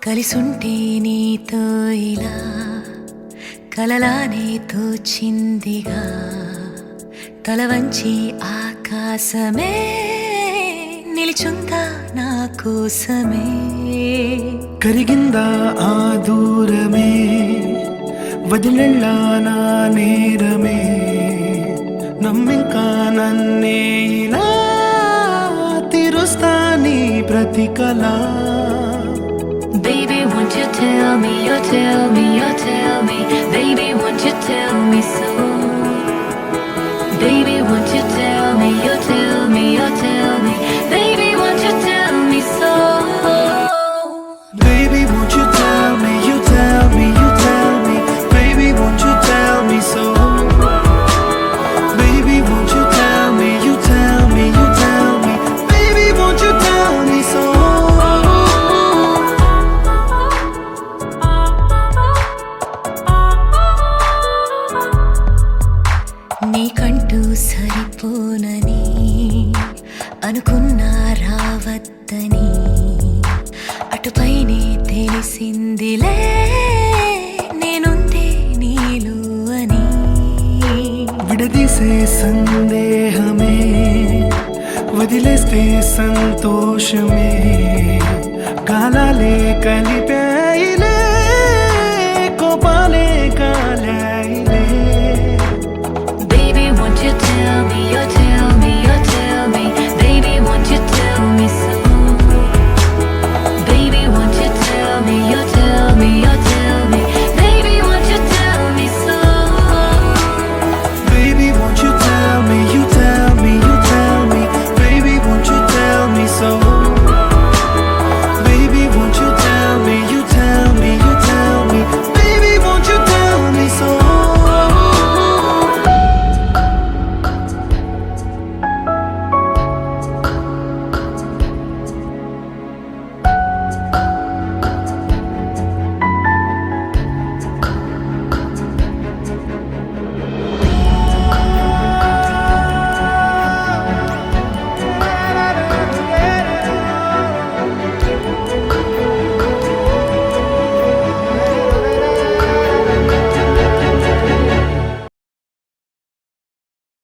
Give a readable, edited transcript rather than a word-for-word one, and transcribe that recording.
కలిసుంటే నీతో ఇలా కలలానే తోచిందిగా తల వంచి ఆకాశమే నిలిచుందా నా కోసమే కరిగిందా ఆ దూరమే వదిలెళ్ళా నా నేరమే నమ్మింకా నన్నే ఇలా తీరుస్తా నీ ప్రతి కళ Baby, won't you tell me, you tell me, you tell me Baby, won't you tell me so Baby, won't you tell me, you tell me, you tell me Baby, won't you tell me so Baby, won't you tell me, you tell me, you tell me Baby, won't you tell me so Baby, won't you tell me, you tell me, you tell me Baby, won't you tell me so నీకంటూ సరిపోనని అనుకున్నా రావద్దని అటుపైనే తెలిసిందిలే నేనుందే నీలు అని విడదీసే సందేహమే వదిలేస్తే సంతోషమే కాలాలే కలిపే